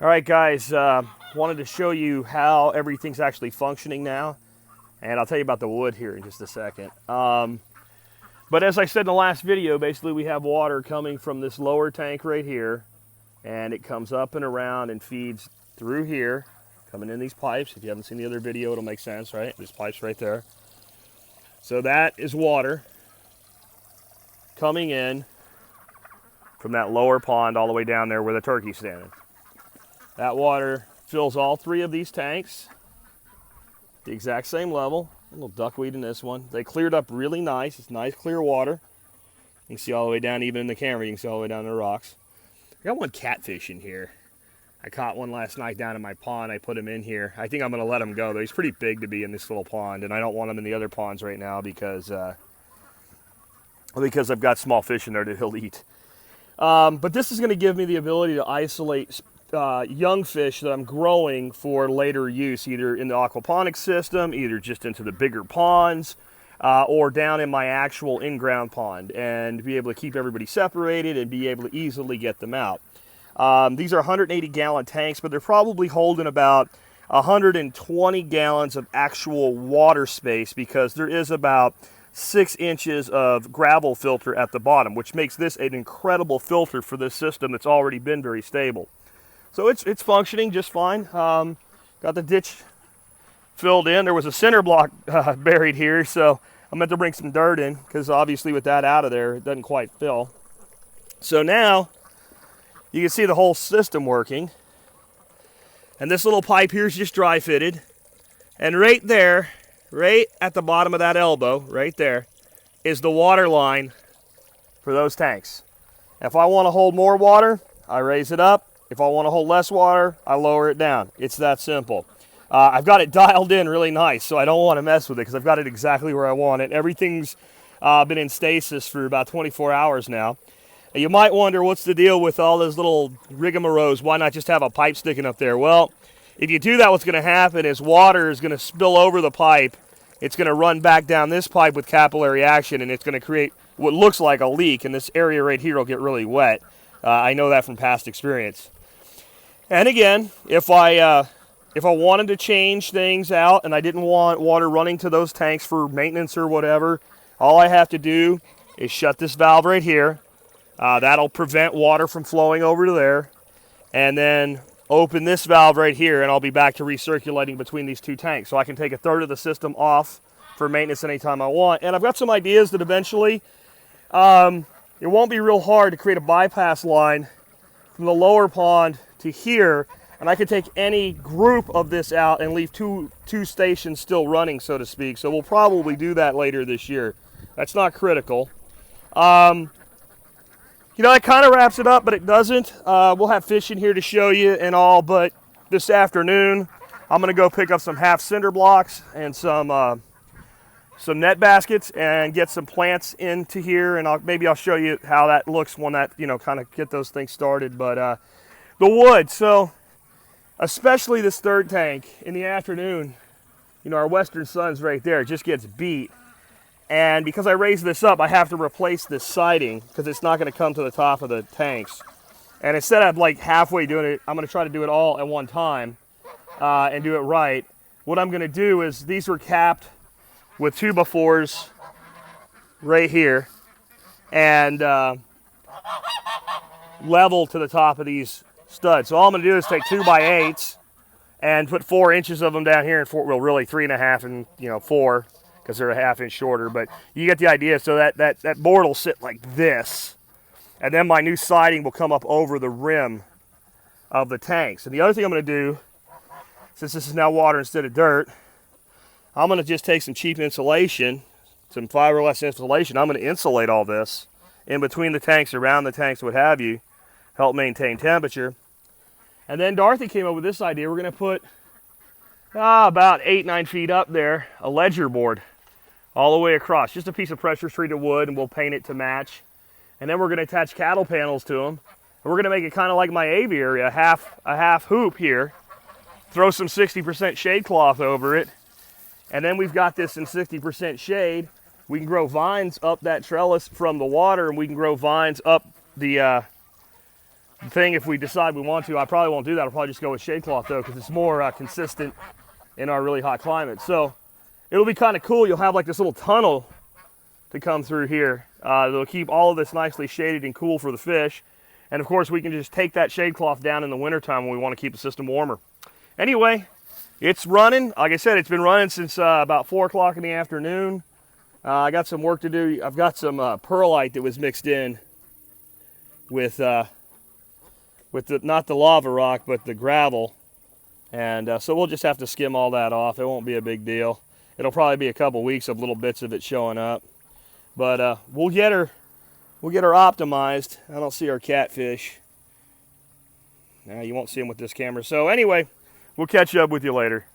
All right, guys, wanted to show you how everything's actually functioning now, and I'll tell you about the wood here in just a second. But as I said in the last video, basically we have water coming from this lower tank right here, and it comes up and around and feeds through here, coming in these pipes. If you haven't seen the other video, it'll make sense, right? There's pipes right there. So that is water coming in from that lower pond all the way down there where the turkey's standing. That water fills all three of these tanks, the exact same level. A little duckweed in this one. They cleared up really nice. It's nice clear water. You can see all the way down, even in the camera, you can see all the way down the rocks. I got one catfish in here. I caught one last night down in my pond. I put him in here. I think I'm going to let him go, though. He's pretty big to be in this little pond, and I don't want him in the other ponds right now because I've got small fish in there that he'll eat. But this is going to give me the ability to isolate young fish that I'm growing for later use, either in the aquaponics system, either just into the bigger ponds, or down in my actual in-ground pond, and be able to keep everybody separated and be able to easily get them out. These are 180-gallon tanks, but they're probably holding about 120 gallons of actual water space because there is about 6 inches of gravel filter at the bottom, which makes this an incredible filter for this system that's already been very stable. So it's functioning just fine. Got the ditch filled in. There was a cinder block buried here, so I meant to bring some dirt in because obviously with that out of there, it doesn't quite fill. So now you can see the whole system working. And this little pipe here is just dry fitted. And right there, right at the bottom of that elbow, right there, is the water line for those tanks. If I want to hold more water, I raise it up. If I want to hold less water, I lower it down. It's that simple. I've got it dialed in really nice, so I don't want to mess with it because I've got it exactly where I want it. Everything's been in stasis for about 24 hours now. And you might wonder what's the deal with all those little rigamaroles. Why not just have a pipe sticking up there? Well, if you do that, what's going to happen is water is going to spill over the pipe. It's going to run back down this pipe with capillary action, and it's going to create what looks like a leak, and this area right here will get really wet. I know that from past experience. And again, if I wanted to change things out and I didn't want water running to those tanks for maintenance or whatever, all I have to do is shut this valve right here. That'll prevent water from flowing over to there. And then open this valve right here, and I'll be back to recirculating between these two tanks. So I can take a third of the system off for maintenance anytime I want. And I've got some ideas that eventually it won't be real hard to create a bypass line from the lower pond to here, and I could take any group of this out and leave two stations still running, so to speak. So we'll probably do that later this year. That's not critical. That kind of wraps it up, but it doesn't. We'll have fish in here to show you and all, but this afternoon I'm going to go pick up some half cinder blocks and some net baskets and get some plants into here, and maybe I'll show you how that looks when that, kind of get those things started. But the wood, so especially this third tank in the afternoon, our western sun's right there, it just gets beat. And because I raised this up, I have to replace this siding because it's not going to come to the top of the tanks. And instead of like halfway doing it, I'm going to try to do it all at one time and do it right. What I'm going to do is these were capped with 2x4s right here and level to the top of these studs. So all I'm going to do is take 2x8s and put 4 inches of them down here, and really 3.5 and 4 because they're a ½ inch shorter. But you get the idea. So that board will sit like this, and then my new siding will come up over the rim of the tanks. And the other thing I'm going to do, since this is now water instead of dirt, I'm going to just take some cheap insulation, some fiberglass insulation. I'm going to insulate all this in between the tanks, around the tanks, what have you, help maintain temperature. And then Dorothy came up with this idea. We're going to put about 8-9 feet up there a ledger board all the way across, just a piece of pressure treated wood, and we'll paint it to match. And then we're going to attach cattle panels to them. And we're going to make it kind of like my aviary, a half hoop here. Throw some 60% shade cloth over it. And then we've got this in 60% shade. We can grow vines up that trellis from the water, and we can grow vines up the The thing, if we decide we want to, I probably won't do that. I'll probably just go with shade cloth though, because it's more consistent in our really hot climate. So it'll be kind of cool. You'll have like this little tunnel to come through here. It'll keep all of this nicely shaded and cool for the fish. And of course, we can just take that shade cloth down in the wintertime when we want to keep the system warmer. Anyway, it's running. Like I said, it's been running since about 4 o'clock in the afternoon. I got some work to do. I've got some perlite that was mixed in with not the lava rock, but the gravel. And so we'll just have to skim all that off. It won't be a big deal. It'll probably be a couple weeks of little bits of it showing up. But we'll get her optimized. I don't see our catfish. You won't see them with this camera. So anyway, we'll catch up with you later.